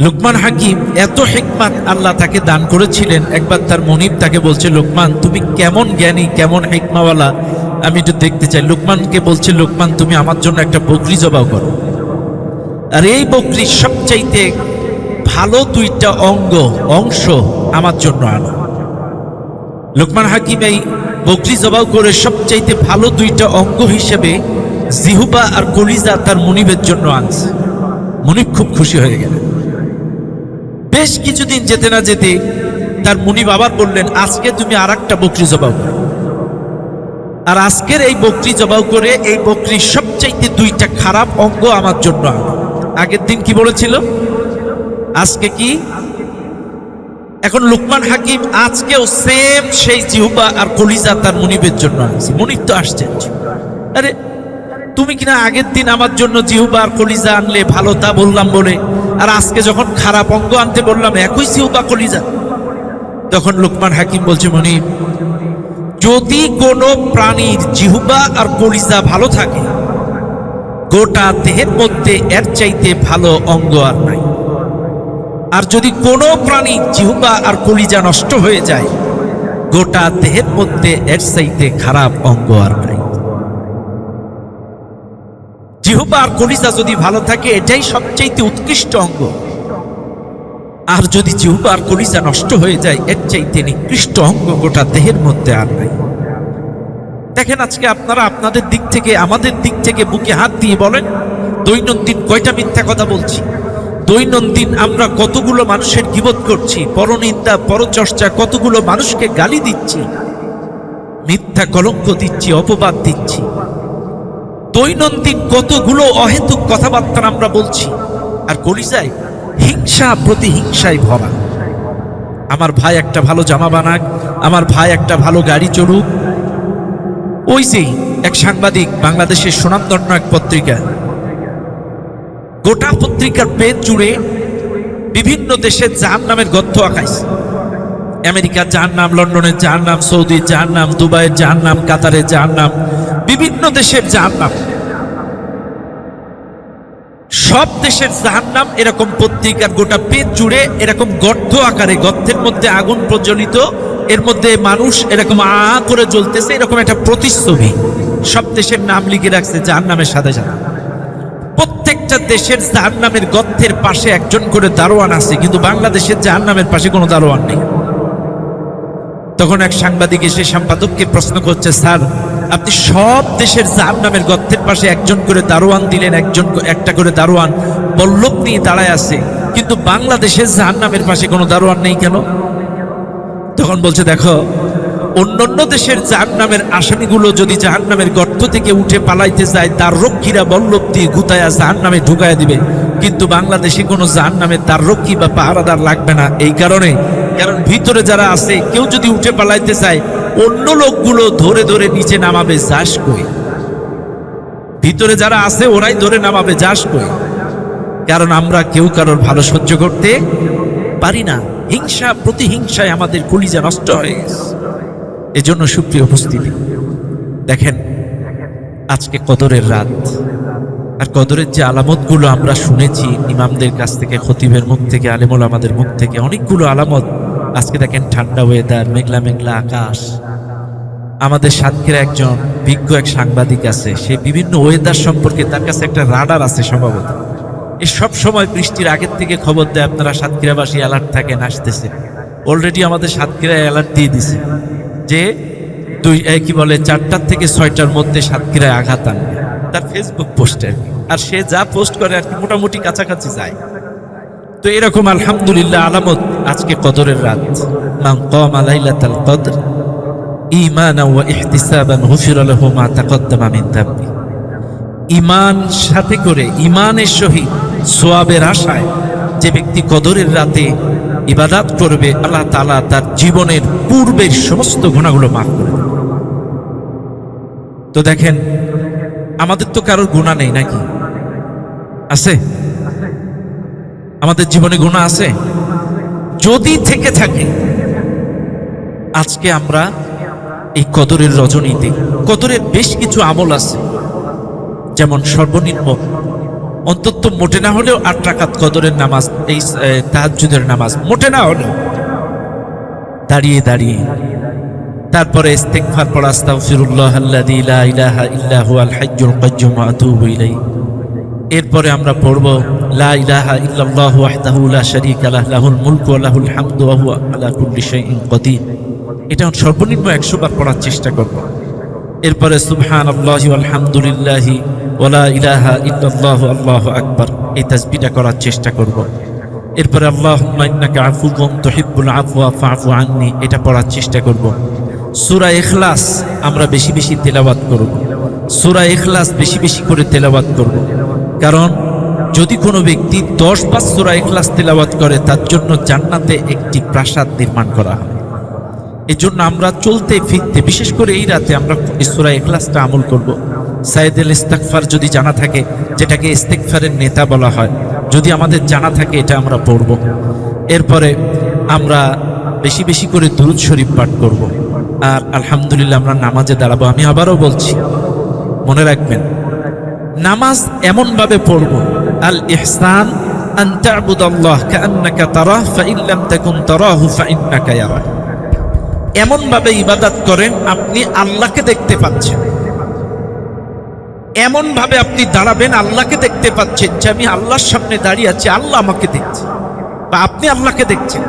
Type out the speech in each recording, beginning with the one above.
লুকমান হাকিম এত হিকমত আল্লাহ তাকে দান করেছিলেন। একবার তার মনিব তাকে বলছে, লোকমান তুমি কেমন জ্ঞানী, কেমন হিকমাওয়ালা, আমি একটু দেখতে চাই। লোকমানকে বলছে, লোকমান তুমি আমার জন্য একটা বকরি জবাই করো, আর এই বকরির সবচাইতে ভালো দুইটা অংশ আমার জন্য আনো। লুকমান হাকিম এই বকরি জবাই করে সবচাইতে ভালো দুইটা অঙ্গ হিসেবে জিহুবা আর কলিজা তার মনিবের জন্য আনছে। মনিব খুব খুশি হয়ে গেলেন। বেশ কিছুদিন যেতে না যেতে তার মুনিব আবার বললেন, আজকে তুমি আর একটা বকরি জবাই করো, আর আজকের এই বকরি জবাই করে এই বকরির সবচাইতে দুইটা খারাপ অঙ্গ আমার জন্য আনো। আগের দিন কি বলেছিল, আজকে কি? এখন লুকমান হাকিম আজকেও সেম সেই জিহুবা আর কলিজা তার মুনিবের জন্য আনছে। মুনিব তো আসছেন, আরে তুমি কিনা আগের দিন আমার জন্য জিহুবা আর কলিজা আনলে, ভালো তা বললাম বলে, আর আজকে যখন খারাপ অঙ্গ আনতে বললাম একই জিহুবা কলিজা। তখন লুকমান হাকিম বলছে, মনিব, যদি কোনো প্রাণীর জিহুবা আর কলিজা ভালো থাকে, গোটা দেহের মধ্যে এর চাইতে ভালো অঙ্গ আর নাই। আর যদি কোনো প্রাণীর জিহুবা আর কলিজা নষ্ট হয়ে যায়, গোটা দেহের মধ্যে এর চাইতে খারাপ অঙ্গ আর নাই। জিহুবা আর কলিজা যদি ভালো থাকে, এটাই সবচাইতে উৎকৃষ্ট অঙ্গ। আর যদি জিহুবা আর কলিজা নষ্ট হয়ে যায়, এর চাইতে নিকৃষ্ট অঙ্গ গোটা দেহের মধ্যে আর নাই। দেখেন আজকে আপনারা আপনাদের দিক থেকে, আমাদের দিক থেকে বুকে হাত দিয়ে বলেন, দৈনন্দিন কয়টা মিথ্যা কথা বলছি? দৈনন্দিন আমরা কতগুলো মানুষের গীবত করছি, পরনিন্দা পরচর্চা, কতগুলো মানুষকে গালি দিচ্ছি, মিথ্যা কলঙ্ক দিচ্ছি, অপবাদ দিচ্ছি। দৈনন্দিন কতগুলো অহেতুক কথাবার্তা আমরা বলছি, আর কলিজায় হিংসা প্রতিহিংসায় ভরা। আমার ভাই একটা ভালো জামা বানাক, আমার ভাই একটা ভালো গাড়ি চলুক। ওই যে এক সাংবাদিক, বাংলাদেশের সুনামধন্য এক পত্রিকা, গোটা পত্রিকার পেজ জুড়ে বিভিন্ন দেশের জাহান্নামের গর্ত আঁকাইছে। আমেরিকার জাহান্নাম, লন্ডনের জাহান্নাম, সৌদির জাহান্নাম, দুবাইয়ের জাহান্নাম, কাতারের জাহান্নাম, বিভিন্ন দেশের জাহান্নাম, সব দেশের জাহান্নাম। এরকম পত্রিকার গোটা পেজ জুড়ে এরকম গর্ত আকারে, গর্তের মধ্যে আগুন প্রজ্বলিত, এর মধ্যে মানুষ এরকম করে জ্বলতেছে, এরকম একটা প্রতিচ্ছবি সব দেশের নাম লিখে রাখছে জাহান্নামের সাথে সাথে। প্রত্যেকটা দেশের জাহান্নামের গর্তের পাশে একজন করে দারোয়ান আছে, কিন্তু বাংলাদেশের জাহান্নামের পাশে কোনো দারোয়ান নেই। তখন এক সাংবাদিক এসে সম্পাদককে প্রশ্ন করছে, স্যার আপনি সব দেশের জাহান্নামের গর্তের পাশে একজন করে দারোয়ান দিলেন, একটা করে দারোয়ান বল্লভ নিয়ে দাঁড়ায় আছে, কিন্তু বাংলাদেশের জাহান্নামের পাশে কোনো দারোয়ান নেই কেন? তখন বলছে, দেখো, অন্যান্য দেশের জাহান্নামের আসামিগুলো যদি জাহান্নামের গর্ত থেকে উঠে পালাইতে যায়, তার রক্ষীরা বল্লভ দিয়ে গুতায়া জাহান্নামে ঢুকায়া দিবে, কিন্তু বাংলাদেশে কোনো জাহান্নামের তার রক্ষী বা পাহারাদার লাগবে না। এই কারণে, কারণ ভিতরে যারা আছে কেউ যদি উঠে পালাইতে চায়, অন্য লোকগুলো ধরে ধরে নিচে নামাবে, যাস কই। ভিতরে যারা আছে ওরাই ধরে নামাবে, যাস কই। কারণ আমরা কেউ কারোর ভালো সহ্য করতে পারি না। হিংসা প্রতিহিংসায় আমাদের কলিজা নষ্ট হয়ে গেছে। এজন্য সুপ্রিয় উপস্থিতি, দেখেন আজকে কদরের রাত, আর কদরের যে আলামতগুলো আমরা শুনেছি ইমামদের কাছ থেকে, খতিবের মুখ থেকে, আলেমুল আমাদের মুখ থেকে, অনেকগুলো আলামত। আজকে দেখেন ঠান্ডা ওয়েদার, মেঘলা মেঘলা আকাশ। আমাদের সাতক্ষীরা একজন বিজ্ঞ এক সাংবাদিক আছে, সে বিভিন্ন ওয়েদার সম্পর্কে, তার কাছে একটা রাডার আছে সম্ভবত, এ সব সময় বৃষ্টির আগের থেকে খবর দেয়। আপনারা সাতক্ষীরাবাসী অ্যালার্ট থাকেন, আসতেছে। অলরেডি আমাদের সাতক্ষীরায় অ্যালার্ট দিয়ে দিছে যে 4টার থেকে 6টার মধ্যে সাতক্ষীরায় আঘাত আনবে, তার ফেসবুক পোস্টে। আর সে যা পোস্ট করে আর কি মোটামুটি কাছাকাছি যায়। তো এরকম আলহামদুলিল্লাহ আলামত। আজকে কদরের রাত, মান কামা লাইলাতাল কদর ঈমানান ওয়া ইহতিসাবান গুফিরা লাহু মা তাকদ্দামা মিন যামবি। ঈমান সাথে করে, ঈমানের সহিত সওয়াবের আশায় যে ব্যক্তি কদরের রাতে ইবাদত করবে, আল্লাহ তাআলা তার জীবনের পূর্বের সমস্ত গুনাহগুলো মাফ করে দেবে। তো দেখেন, আমাদের তো কারোর গুনাহ নেই নাকি? আছে? আমাদের জীবনে গুনাহ আছে? যদি থেকে থাকে, আজকে আমরা এই কদরের রজনীতে, কদরের বেশ কিছু আমল আছে, যেমন সর্বনিম্ন অন্তত মোটে না হলেও 8 রাকাত কদরের নামাজ, এই তাহাজ্জুদের নামাজ মোটে না হলেও দাঁড়িয়ে দাঁড়িয়ে, তারপরে ইস্তিগফার পড়া, আস্তাগফিরুল্লাহ আল্লাযী লা ইলাহা ইল্লা হুয়াল হাইয়্যুল কাইয়্যুম ওয়া আতুবু ইলাইহি। এরপরে আমরা পড়ব লা ইলাহা ইল্লাল্লাহু ওয়াহদাহু লা শারীকা লাহু লাহুল মুলকু ওয়া লাহুল হামদু ওয়া হুয়া আলা কুল্লি শাইইন কাদির। এটা সর্বনিম্ন 100 বার পড়ার চেষ্টা করব। এরপরে সুবহানাল্লাহি ওয়াল হামদুলিল্লাহি ওয়া লা ইলাহা ইল্লাল্লাহু আল্লাহু আকবার, এই তাসবিহটা করার চেষ্টা করব। এরপরে আল্লাহুম্মা ইন্নাকা আফুউন তুহিব্বুল আফওয়া ফা'ফু আন্নি, এটা পড়ার চেষ্টা করব। সূরা ইখলাস আমরা বেশি বেশি তেলাওয়াত করব। সূরা ইখলাস বেশি বেশি করে তেলাওয়াত করব, কারণ যদি কোনো ব্যক্তি 10 বার সূরা ইখলাস তেলাওয়াত করে তার জন্য জান্নাতে একটি প্রাসাদ নির্মাণ করা হয়। এজন্য আমরা চলতে ফিরতে, বিশেষ করে এই রাতে আমরা সূরা ইখলাসটা আমল করব। সাইয়দুল ইস্তিগফার যদি জানা থাকে, যেটাকে ইস্তিগফারের নেতা বলা হয়, যদি আমাদের জানা থাকে এটা আমরা পড়ব। এরপরে আমরা বেশি বেশি করে দুরূদ শরীফ পাঠ করব। আর আলহামদুলিল্লাহ আমরা নামাজে দাঁড়াবো। আমি আবারও বলছি, মনে রাখবেন, নামাজ এমন ভাবে পড়ব, আল ইহসান আন তা'বুদাল্লাহ কাআন্নাকা তারাহু ফাইন লাম তাকুন তারাহু ফাইন্নাকা ইয়ারাক। এমন ভাবে ইবাদত করেন আপনি আল্লাহকে দেখতে পাচ্ছেন। এমন ভাবে আপনি দাঁড়াবেন, আল্লাহকে দেখতে পাচ্ছেন যে আমি আল্লাহর সামনে দাঁড়িয়ে আছি, আল্লাহ আমাকে দেখছে, বা আপনি আল্লাহকে দেখছেন।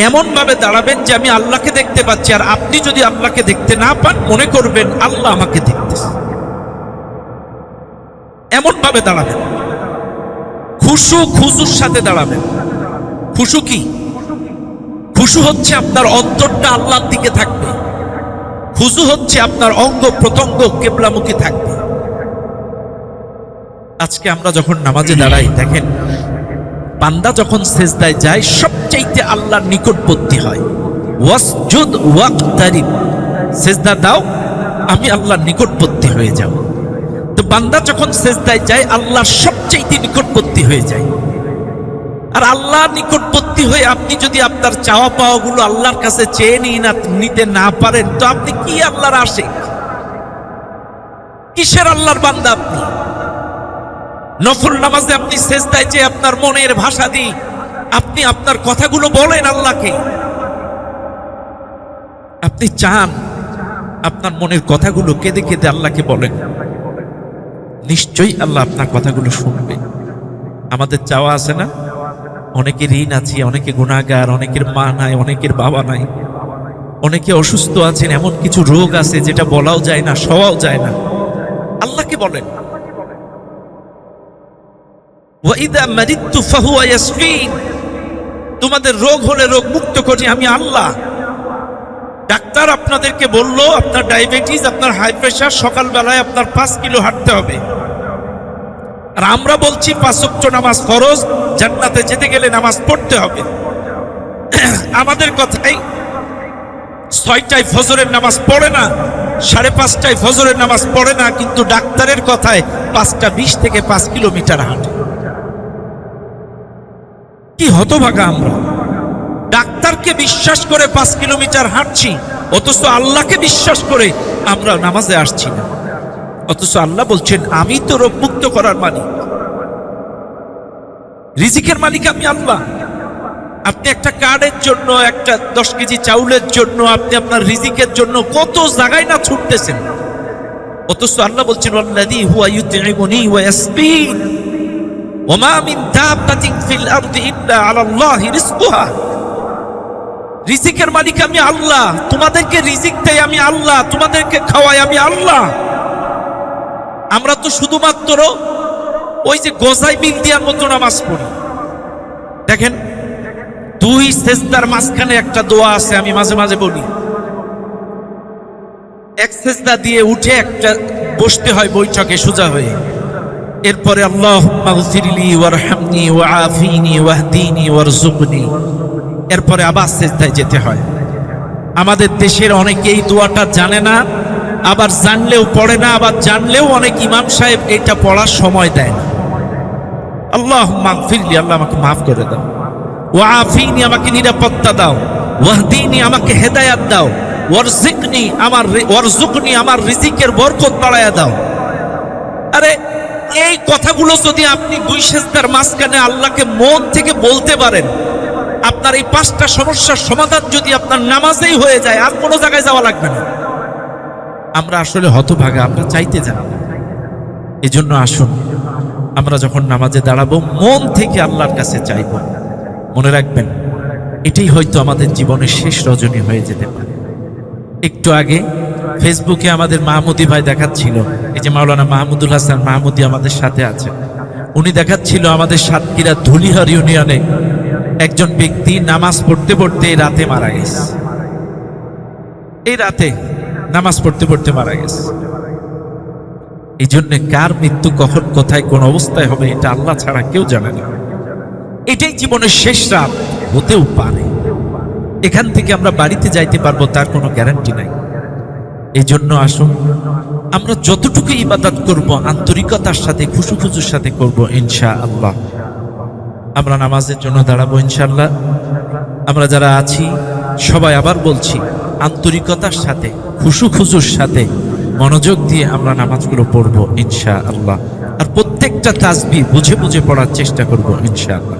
এমন ভাবে দাঁড়াবেন যে আমি আল্লাহকে দেখতে পাচ্ছি, আর আপনি যদি আল্লাহকে দেখতে না পান মনে করবেন আল্লাহ আমাকে দেখতেছে। এমন ভাবে দাঁড়াবেন, খুশুর সাথে দাঁড়াবেন। খুশু কি? খুশু হচ্ছে আপনার অন্তরটা আল্লাহর দিকে থাকবে। খুশু হচ্ছে আপনার অঙ্গ প্রত্যঙ্গ কিবলামুখী থাকবে। আজকে আমরা যখন নামাজে দাঁড়াই, দেখেন বান্দা যখন সিজদায় যায় সবচাইতে আল্লাহর নিকটবর্তী হয়। ওয়াসজুদ ওয়াকতারিব, সিজদা দাও আমি আল্লাহর নিকটবর্তী হয়ে যাব। তো বান্দা যখন সিজদায় যায় আল্লাহর সবচাইতে নিকটবর্তী হয়ে যায়। আর আল্লাহর নিকটবর্তী হয়ে আপনি যদি আপনার চাওয়া পাওয়াগুলো আল্লাহর কাছে চেয়ে নিতে না পারেন, তো আপনি কি আল্লাহর আশিক? কিসের আল্লাহর বান্দা আপনি? নফল নামাজে আপনি সিজদায় যে আপনার মনের ভাষা দিয়ে আপনি আপনার কথাগুলো বলেন আল্লাহকে, আপনি চান আপনার মনের কথাগুলো কেঁদে কেঁদে আল্লাহকে বলেন, নিশ্চয়ই আল্লাহ আপনার কথাগুলো শুনবে। আমাদের চাওয়া আছে না? অনেকের ঋণ আছে, অনেকে গুনাহগার, অনেকের মা নাই, অনেকের বাবা নাই, অনেকে অসুস্থ আছেন, এমন কিছু রোগ আছে যেটা বলাও যায় না, সওয়াও যায় না। আল্লাহকে বলেন, ওয়াইদা মারিদতু ফাহুয়া ইয়াশফিন, তোমাদের রোগ হলে রোগ মুক্ত করি আমি আল্লাহ। ডাক্তার আপনাদেরকে বলল আপনার ডায়াবেটিস, আপনার হাই প্রেশার, সকালবেলায় আপনার 5 কিলো হাঁটতে হবে। আর আমরা বলছি 5 ওয়াক্ত নামাজ ফরজ, জান্নাতে যেতে গেলে নামাজ পড়তে হবে। আমাদের কথাই 6টায় ফজরের নামাজ পড়ে না, 5:30টায় ফজরের নামাজ পড়ে না, কিন্তু ডাক্তারের কথায় 5:20 থেকে 5 কিলোমিটার হাঁটে। কি হতভাগা আমরা! ডাক্তারকে বিশ্বাস করে 5 কিলোমিটার হাঁটছি, অথচ আল্লাহকে বিশ্বাস করে আমরা নামাজে আসছি না। অথচ আল্লাহ বলছেন আমি তো রোগ মুক্ত করার মালিক, রিজিকের মালিক আমি আল্লাহ। আপনি একটা কার্ডের জন্য, একটা 10 কেজি চাউলের জন্য, আপনি আপনার রিজিকের জন্য কত জায়গায় না ছুটতেছেন, অথচ আল্লাহ বলছেন আল্লাযী হুয়া ইউতঈমুনি ওয়া ইয়াসকিন ওয়া মা মিন দাব্বাতিন ফিল আরদি ইল্লা আলাল্লাহি রিজকুহা। রিজিকের মালিক আমি আল্লাহ, তোমাদেরকে রিজিক দেই আমি আল্লাহ, তোমাদেরকে খাওয়াই আমি আল্লাহ। আমরা তো শুধুমাত্র ওই যে গজাই বিল দেওয়ার মতো নামাজ পড়ি। দেখেন 2 সেজদার মাঝখানে একটা দোয়া আছে, আমি মাঝে মাঝে বলি। এক সেজদা দিয়ে উঠে একটা বসতে হয় বৈঠকে সোজা হয়ে, এরপরে আল্লাহুম্মা গফিরলি ওয়ারহামনি ওয়াআফিনি ওয়াহদিনি ওয়ারযুকনি, এরপরে আবার সেজদায় যেতে হয়। আমাদের দেশের অনেকে এই দোয়াটা জানে না, আবার জানলেও পড়ে না, আবার জানলেও অনেক ইমাম সাহেব এটা পড়ার সময় দেয় না। আল্লাহুম্মা গফিরলি, আল্লাহ আমাকে মাফ করে দাও, ওয়াআফিনি আমাকে নিরাপত্তা দাও, ওয়াহদিনি আমাকে হেদায়েত দাও, ওয়ারযুকনি আমার রিজিকের বরকত বাড়ায়া দাও। আরে এই কথাগুলো যদি আপনি দুই সেজদার মাঝখানে আল্লাহকে মন থেকে বলতে পারেন, আপনার এই 5টা সমস্যার সমাধান যদি আপনার নামাজেই হয়ে যায়, আর কোনো জায়গায় যাওয়া লাগবে না। আমরা আসলে হতভাগা, আমরা চাইতে জানি না। এই জন্য আসুন আমরা যখন নামাজে দাঁড়াবো মন থেকে আল্লাহর কাছে চাইব। মনে রাখবেন, এটাই হয়তো আমাদের জীবনের শেষ রজনী হয়ে যেতে পারে। একটু আগে ফেসবুকে আমাদের মাহমুদি ভাই দেখাচ্ছিল, এই যে মাওলানা মাহমুদুল হাসান মাহমুদি আমাদের সাথে আছে, উনি দেখাচ্ছিল আমাদের সাতক্ষীরা ধুলিহার ইউনিয়নে একজন ব্যক্তি নামাজ পড়তে পড়তে এই রাতে মারা গেছে। এই রাতে নামাজ পড়তে পড়তে মারা গেছে। এই জন্য কার মৃত্যু কখন কোথায় কোন অবস্থায় হবে এটা আল্লাহ ছাড়া কেউ জানে না। এটাই জীবনের শেষ রাত হতেও পারে, এখান থেকে আমরা বাড়িতে যাইতে পারবো তার কোনো গ্যারান্টি নাই। এই জন্য আসুন আমরা যতটুকু ইবাদত করব আন্তরিকতার সাথে খুশুখুজুর সাথে করব ইনশাআল্লাহ। আমরা নামাজের জন্য দাঁড়াবো ইনশাআল্লাহ। আমরা যারা আছি সবাই আবার বলছি, আন্তরিকতার সাথে খুশুখুজুর সাথে মনোযোগ দিয়ে আমরা নামাজগুলো পড়বো ইনশাআল্লাহ। আর প্রত্যেকটা তাসবিহ বুঝে বুঝে পড়ার চেষ্টা করব ইনশাআল্লাহ।